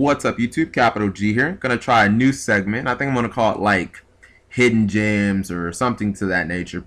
What's up YouTube, Capital G here. Gonna try a new segment. I think I'm gonna call it like hidden gems or something to that nature.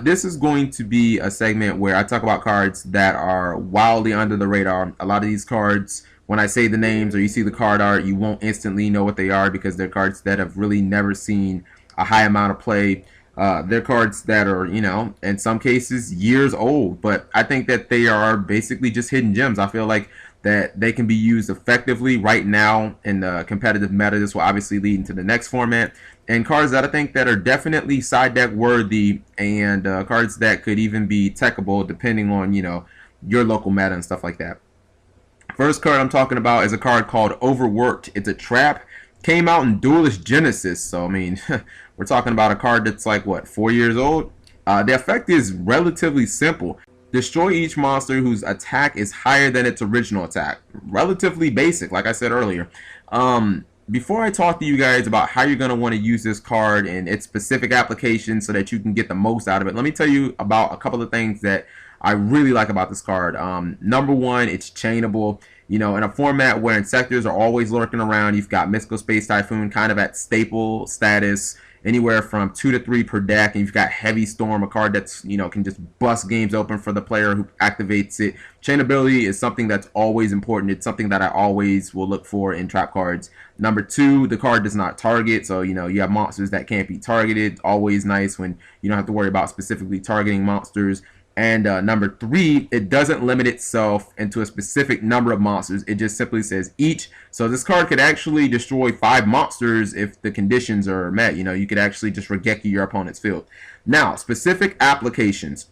This is going to be a segment where I talk about cards that are wildly under the radar. A lot of these cards, when I say the names or you see the card art, you won't instantly know what they are because they're cards that have really never seen a high amount of play. They're cards that are, you know, in some cases years old, but I think that they are basically just hidden gems. I feel like that they can be used effectively right now in the competitive meta. This will obviously lead into the next format, and cards that I think that are definitely side deck worthy, and cards that could even be techable depending on, you know, your local meta and stuff like that. First card I'm talking about is a card called Overworked. It's a trap. Came out in Duelist Genesis, so I mean we're talking about a card that's like what, 4 years old. The effect is relatively simple. Destroy each monster whose attack is higher than its original attack. Relatively basic, like I said earlier. Before I talk to you guys about how you're going to want to use this card and its specific application so that you can get the most out of it, let me tell you about a couple of things that I really like about this card. Number one, it's chainable. You know, in a format where Inzektors are always lurking around, you've got Mystical Space Typhoon kind of at staple status, anywhere from 2 to 3 per deck, and you've got Heavy Storm, a card that's, you know, can just bust games open for the player who activates it. Chainability is something that's always important. It's something that I always will look for in trap cards. Number two, the card does not target, so, you know, you have monsters that can't be targeted. Always nice when you don't have to worry about specifically targeting monsters. And number three, it doesn't limit itself into a specific number of monsters. It just simply says each. So this card could actually destroy 5 monsters if the conditions are met. You know, you could actually just Regeki your opponent's field. Now, specific applications.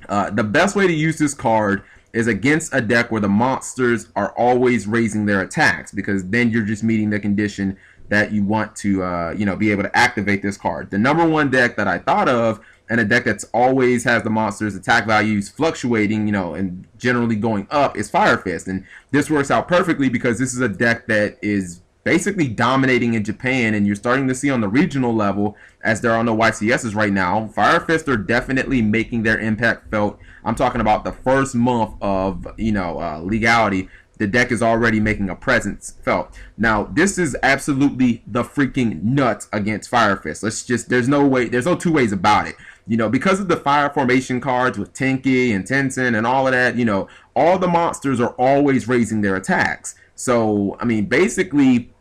The best way to use this card is against a deck where the monsters are always raising their attacks, because then you're just meeting the condition that you want to, you know, be able to activate this card. The number one deck that I thought of, and a deck that's always has the monsters attack values fluctuating, you know, and generally going up, is Fire Fist. And this works out perfectly because this is a deck that is basically dominating in Japan, and you're starting to see on the regional level, as there are no YCSs right now, Fire Fist are definitely making their impact felt. I'm talking about the first month of, you know, legality. The deck is already making a presence felt. Now, this is absolutely the freaking nuts against Fire Fist. There's no two ways about it. You know, because of the fire formation cards with TENKIN and TENSEN and all of that, you know, all the monsters are always raising their attacks. So, I mean, basically,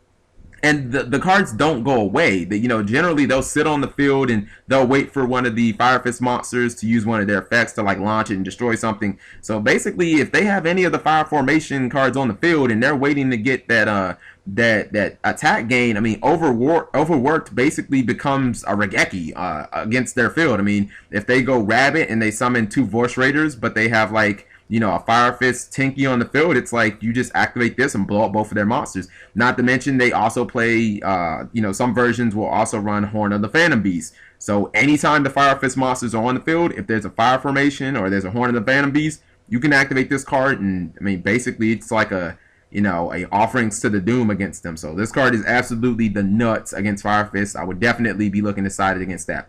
and the cards don't go away. You know, generally they'll sit on the field and they'll wait for one of the Fire Fist monsters to use one of their effects to like launch it and destroy something. So basically, if they have any of the fire formation cards on the field and they're waiting to get that that attack gain, I mean, overworked basically becomes a Regeki against their field. I mean, if they go Rabbit and they summon 2 Voice Raiders, but they have like, you know, a Fire Fist Tinky on the field, it's like you just activate this and blow up both of their monsters. Not to mention they also play, you know, some versions will also run Horn of the Phantom Beast. So anytime the Fire Fist monsters are on the field, if there's a fire formation or there's a Horn of the Phantom Beast, you can activate this card, and I mean, basically it's like a, you know, a offerings to the doom against them. So this card is absolutely the nuts against Fire Fist. I would definitely be looking to side it against that.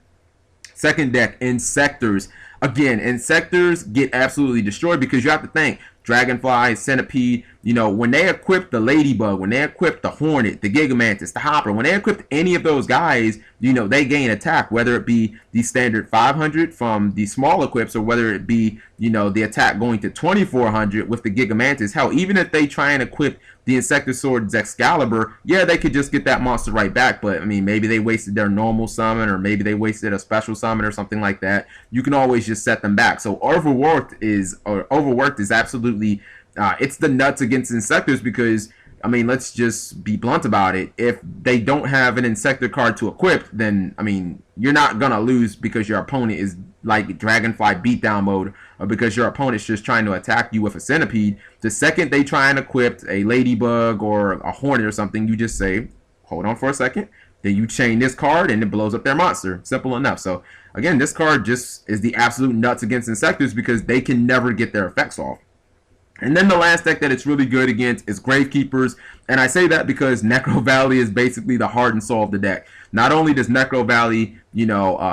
Second deck, Inzektors. Again, Inzektors get absolutely destroyed because you have to think, Dragonfly, Centipede, you know, when they equip the Ladybug, when they equip the Hornet, the GIGA-MANTIS, the Hopper, when they equip any of those guys, you know, they gain attack, whether it be the standard 500 from the small equips or whether it be, you know, the attack going to 2400 with the GIGA-MANTIS. Hell, even if they try and equip the Inzektor Sword Excalibur, yeah, they could just get that monster right back, but I mean, maybe they wasted their normal summon, or maybe they wasted a special summon or something like that. You can always just set them back. So Overworked is absolutely it's the nuts against Inzektors because, I mean, let's just be blunt about it. If they don't have an Inzektor card to equip, then, I mean, you're not gonna lose because your opponent is like Dragonfly beatdown mode, or because your opponent's just trying to attack you with a Centipede. The second they try and equip a Ladybug or a Hornet or something, you just say, hold on for a second. Then you chain this card and it blows up their monster. Simple enough. So again, this card just is the absolute nuts against Inzektors because they can never get their effects off. And then the last deck that it's really good against is Gravekeepers. And I say that because NECROVALLEY is basically the heart and soul of the deck. not only does NECROVALLEY,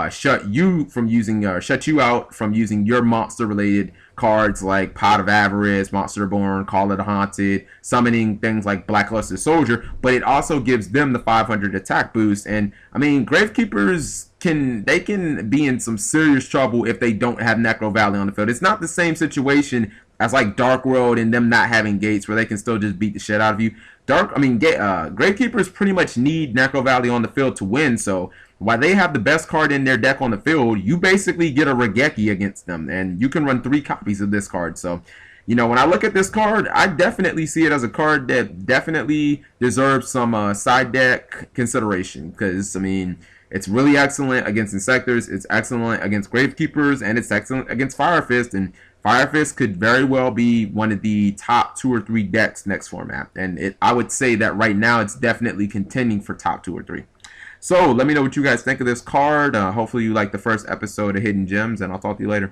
shut you out from using your monster related cards like Pot of Avarice, Monster Born, Call of the Haunted, summoning things like Blackluster Soldier, but it also gives them the 500 attack boost. And I mean, Gravekeepers can be in some serious trouble if they don't have NECROVALLEY on the field. It's not the same situation as like Dark World and them not having gates where they can still just beat the shit out of you. Gravekeepers pretty much need NECROVALLEY on the field to win, so while they have the best card in their deck on the field, you basically get a Regeki against them, and you can run 3 copies of this card. So, when I look at this card, I definitely see it as a card that definitely deserves some side deck consideration, because, I mean, it's really excellent against Inzektors, it's excellent against Gravekeepers, and it's excellent against Fire Fist, and Fire Fist could very well be one of the top 2 or 3 decks next format, and I would say that right now it's definitely contending for top 2 or 3. So let me know what you guys think of this card. Hopefully you like the first episode of Hidden Gems, and I'll talk to you later.